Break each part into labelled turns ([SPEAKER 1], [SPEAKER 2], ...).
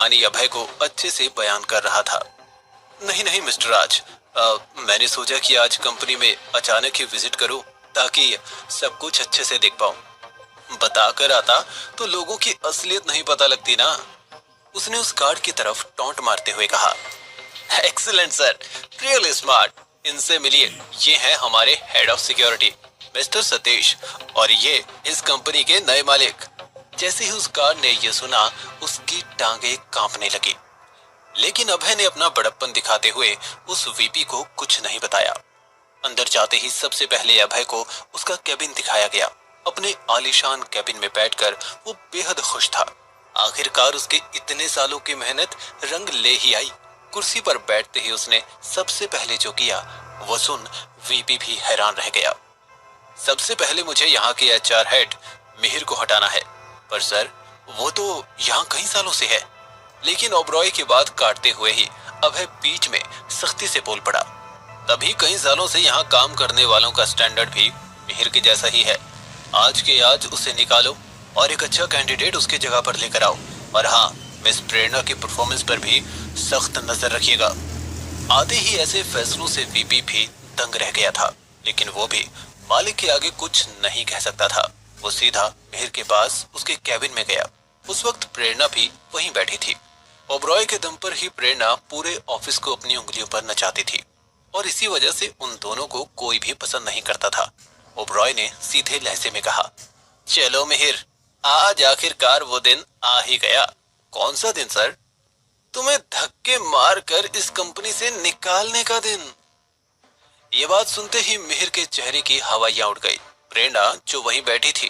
[SPEAKER 1] यानी अभय को अच्छे से बयान कर रहा था। नहीं नहीं मिस्टर राज, मैंने सोचा कि आज कंपनी में अचानक ही विजिट करूं ताकि सब कुछ अच्छे से देख पाऊं। बताकर आता तो लोगों की असलियत नहीं पता लगती ना। उसने उस गार्ड की तरफ टॉन्ट मारते हुए कहा। Excellent sir, really smart. इनसे मिलिए, ये हैं हमारे head of security mister Satish, और ये इस कंपनी के नए मालिक। जैसे ही उस गार्ड ने यह सुना, उसकी टांगे कांपने लगी। लेकिन अभय ने अपना बड़प्पन दिखाते हुए उस वीपी को कुछ नहीं बताया। अंदर जाते ही सबसे पहले अभय को उसका कैबिन दिखाया गया। अपने आलीशान कैबिन में बैठकर वो बेहद खुश था। आखिरकार उसके इतने सालों की मेहनत रंग ले ही आई। कुर्सी पर बैठते ही उसने सबसे पहले जो किया वो सुन वीपी भी हैरान रह गया। सबसे पहले मुझे यहाँ के एचआर हेड मिहिर को हटाना है। पर सर, वो तो यहाँ कई सालों से है। लेकिन ओबरॉय की बात काटते हुए ही अभय बीच में सख्ती से बोल पड़ा। तभी कई सालों से यहाँ काम करने वालों का स्टैंडर्ड भी मिहिर के जैसा ही है। आज के आज उसे निकालो और एक अच्छा कैंडिडेट उसकी जगह पर लेकर आओ। और हाँ, मिस प्रेरणा की परफॉर्मेंस पर भी सख्त नजर रखिएगा। आते ही ऐसे फैसलों से वीपी भी दंग रह गया था, लेकिन वो भी मालिक के आगे कुछ नहीं कह सकता था। वो सीधा मिहिर के पास उसके कैबिन में गया। उस वक्त प्रेरणा भी वहीं बैठी थी। ओबरॉय के दम पर ही प्रेरणा पूरे ऑफिस को अपनी उंगलियों पर नचाती थी, और इसी वजह से उन दोनों को कोई भी पसंद नहीं करता था। ओबरॉय ने सीधे लहजे में कहा, चलो मिहिर, आज आखिरकार वो दिन आ ही गया। कौन सा दिन सर? तुम्हें धक्के मार कर इस कंपनी से निकालने का दिन। ये बात सुनते ही मिहिर के चेहरे की हवाइयां उड़ गई। प्रेरणा जो वहीं बैठी थी,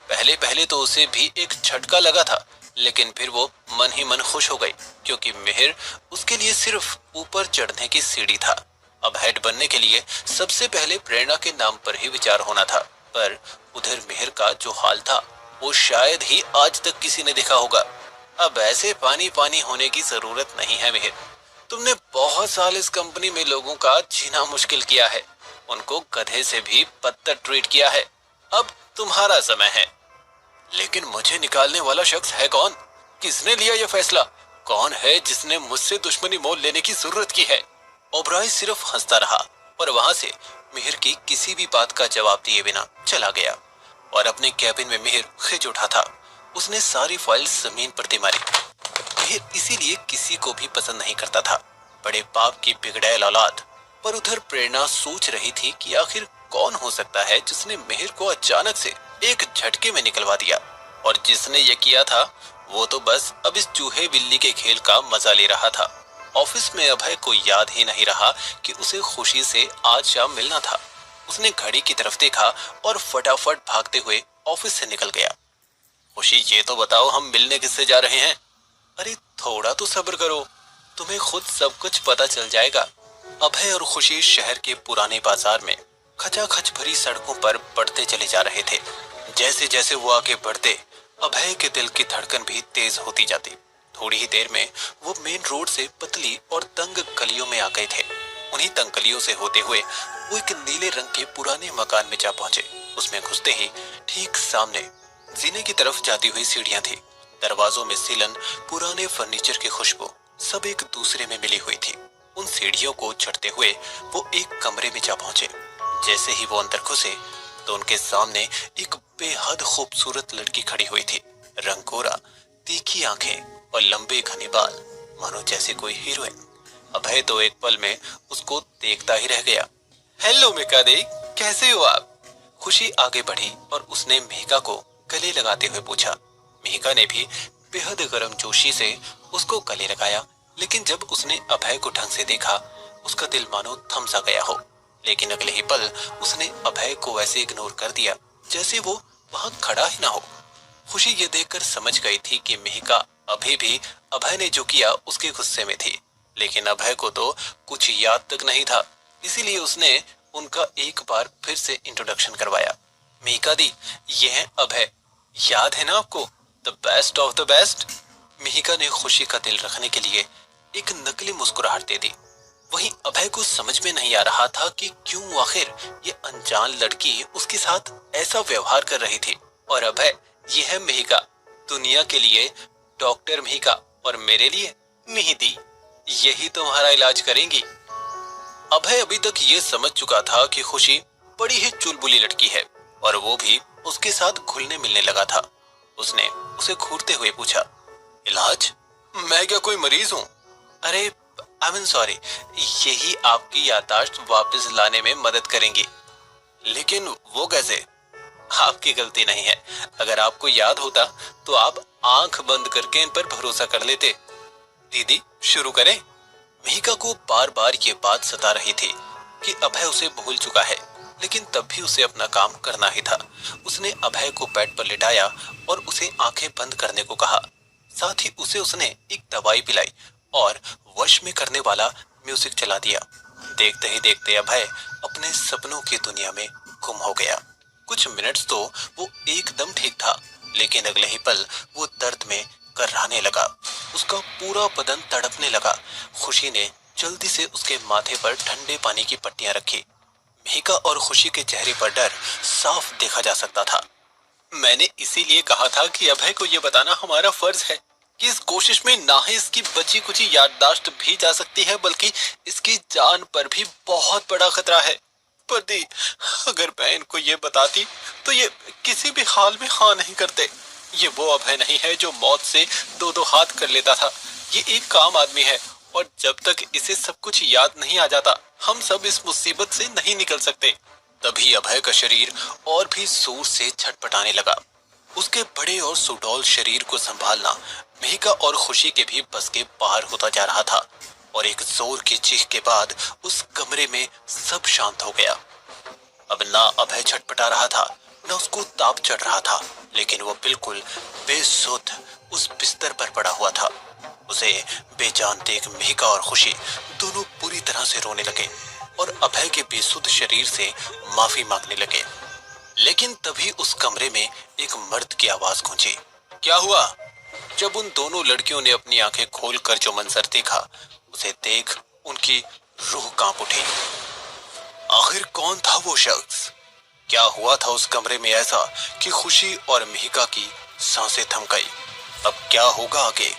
[SPEAKER 1] पहले पहले तो उसे भी एक झटका लगा था, लेकिन फिर वो मन ही मन खुश हो गई, क्योंकि मिहिर उसके लिए सिर्फ ऊपर चढ़ने की सीढ़ी था। अब हेड बनने के लिए सबसे पहले प्रेरणा के नाम पर ही विचार होना था। पर उधर मिहिर का जो हाल था वो शायद ही आज तक किसी ने देखा होगा। अब ऐसे पानी पानी होने की जरूरत नहीं है मिहिर। तुमने बहुत साल इस कंपनी में लोगों का जीना मुश्किल किया है, उनको गधे से भी बदतर ट्रीट किया है। अब तुम्हारा समय है। लेकिन मुझे निकालने वाला शख्स है कौन? किसने लिया यह फैसला? कौन है जिसने मुझसे दुश्मनी मोल लेने की जरूरत की है? ओबराय सिर्फ हंसता रहा और वहां से मिहिर की किसी भी बात का जवाब दिए बिना चला गया। और अपने कैबिन में मिहिर खिंच उठा था। उसने सारी फाइल्स जमीन पर दे मारी। मिहिर इसीलिए किसी को भी पसंद नहीं करता था, बड़े बाप की बिगड़ैल औलाद। पर उधर प्रेरणा सोच रही थी कि आखिर कौन हो सकता है जिसने मिहिर को अचानक से एक झटके में निकलवा दिया। और जिसने ये किया था वो तो बस अब इस चूहे बिल्ली के खेल का मजा ले रहा था। ऑफिस में अभय को याद ही नहीं रहा कि उसे खुशी से आज शाम मिलना था। उसने घड़ी की तरफ देखा और फटाफट भागते हुए ऑफिस से निकल गया। खुशी, ये तो बताओ हम मिलने किससे जा रहे हैं? अरे थोड़ा तो सब्र करो, तुम्हें खुद सब कुछ पता चल जाएगा। अभय और खुशी शहर के पुराने बाजार में खचाखच भरी सड़कों पर बढ़ते चले जा रहे थे। जैसे जैसे वो आगे बढ़ते, अभय के दिल की धड़कन भी तेज होती जाती। थोड़ी ही देर में वो मेन रोड से पतली और तंग गलियों में आ गए थे। उन्हीं तंग गलियों से होते हुए वो एक नीले रंग के पुराने मकान में जा पहुंचे। उसमें घुसते ही ठीक सामने जीने की तरफ जाती हुई सीढ़ियां थी। दरवाजों में सीलन, पुराने फर्नीचर की खुशबू सब एक दूसरे में मिली हुई थी। उन सीढ़ियों को चढ़ते हुए वो एक कमरे में जा पहुंचे। जैसे ही वो अंदर घुसे तो उनके सामने एक बेहद खूबसूरत लड़की खड़ी हुई थी। रंग गोरा, तीखी आंखें और लंबे घने बाल, मानो जैसे कोई हीरोइन। अभय तो एक पल में उसको देखता ही रह गया। हेलो मिका दी, कैसे हो आप? खुशी आगे बढ़ी और उसने मेहका को गले लगाते हुए पूछा। मेहका ने भी बेहद गर्मजोशी से उसको गले लगाया, लेकिन जब उसने अभय को ढंग से देखा, उसका दिल मानो थम सा गया हो। लेकिन अगले ही पल उसने अभय को ऐसे इग्नोर कर दिया जैसे वो वहां खड़ा ही ना हो। खुशी ये देखकर समझ गई थी कि मेहका अभी भी अभय ने जो किया उसके गुस्से में थी, लेकिन अभय को तो कुछ याद तक नहीं था। इसीलिए उसने उनका एक बार फिर से इंट्रोडक्शन करवाया। मेहका दी, ये है अभय, याद है ना आपको? The best of the best. मेहका ने खुशी का दिल रखने के लिए एक नकली मुस्कुराहट दे दी। वहीं अभय को समझ में नहीं आ रहा था कि क्यों आखिर ये अनजान लड़की उसके साथ ऐसा व्यवहार कर रही थी। और अभय, ये है मेहका, दुनिया के लिए डॉक्टर मेहका, और मेरे लिए मेहंदी। यही तुम्हारा इलाज करेंगी। अभय अभी तक ये समझ चुका था कि खुशी बड़ी ही चुलबुली लड़की है और वो भी उसके साथ घुलने मिलने लगा था। उसने उसे घूरते हुए पूछा, इलाज? मैं क्या कोई मरीज हूँ? अरे आई एम सॉरी, यही आपकी याददाश्त वापस लाने में मदद करेंगी। लेकिन वो कैसे? आपकी गलती नहीं है। अगर आपको याद होता तो आप आंख बंद करके इन पर भरोसा कर लेते। दीदी शुरू करें? मिहिका को बार बार ये बात सता रही थी कि अभय उसे भूल चुका है, लेकिन तब भी उसे अपना काम करना ही था। उसने अभय को बेड पर लिटाया और उसे आंखें बंद करने को कहा। साथ ही उसने एक दवाई पिलाई और वश में करने वाला म्यूजिक चला दिया। देखते ही देखते अभय अपने सपनों की दुनिया में गुम हो गया। कुछ मिनट्स तो वो एकदम ठीक था, लेकिन अगले ही पल वो दर्द में कर्राने लगा। उसका पूरा बदन तड़पने लगा। खुशी ने जल्दी से उसके माथे पर ठंडे पानी की पट्टियां रखी। मिहिका और खुशी के चेहरे पर डर साफ देखा जा सकता था। मैंने इसीलिए कहा था कि अभय को यह बताना हमारा फर्ज है कि इस कोशिश में ना ही इसकी बची कुची याददाश्त भी जा सकती है, बल्कि इसकी जान पर भी बहुत बड़ा खतरा है। पर दी, अगर मैं इनको ये बताती तो ये किसी भी हाल में हाँ नहीं करते। ये वो अभय नहीं है जो मौत से दो दो हाथ कर लेता था। ये एक काम आदमी है और जब तक इसे सब कुछ याद नहीं आ जाता, हम सब इस मुसीबत से नहीं निकल सकते। तभी अभय का शरीर और भी जोर से छटपटाने लगा। उसके बड़े और सुडौल शरीर को संभालना मिहिका और खुशी के भी बस के बाहर होता जा रहा था और एक जोर की चीख के बाद उस कमरे में सब शांत हो गया। अब ना अभय छटपटा रहा था, न उसको ताप चढ़ रहा था, लेकिन वो बिल्कुल बेसुध उस बिस्तर पर पड़ा हुआ था। उसे बेजान देख मिहिका और खुशी दोनों पूरी तरह से रोने लगे और अभय के बेसुध शरीर से माफी मांगने लगे। लेकिन तभी उस कमरे में एक मर्द की आवाज गूंजी। क्या हुआ? जब उन दोनों लड़कियों ने अपनी आंखें खोलकर जो मंजर देखा, उसे देख उनकी रूह कांप उठी। आखिर कौन था वो शख्स? क्या हुआ था उस कमरे में ऐसा कि खुशी और मिहिका की सांसें थम गई? अब क्या होगा आगे?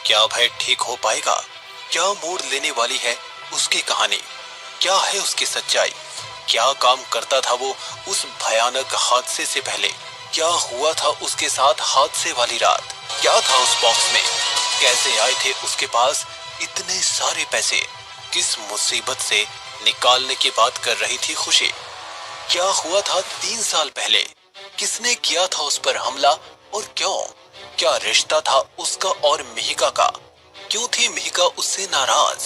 [SPEAKER 1] क्या अभय ठीक हो पाएगा? क्या मोड़ लेने वाली है उसकी कहानी? क्या है उसकी सच्चाई? क्या काम करता था वो उस भयानक हादसे से पहले? क्या हुआ था उसके साथ हादसे वाली रात? क्या था उस बॉक्स में? कैसे आए थे उसके पास इतने सारे पैसे? किस मुसीबत से निकालने की बात कर रही थी खुशी? क्या हुआ था 3 साल पहले? किसने किया था उस पर हमला और क्यों? क्या रिश्ता था उसका और मिहिका का? क्यों थी मिहिका उससे नाराज?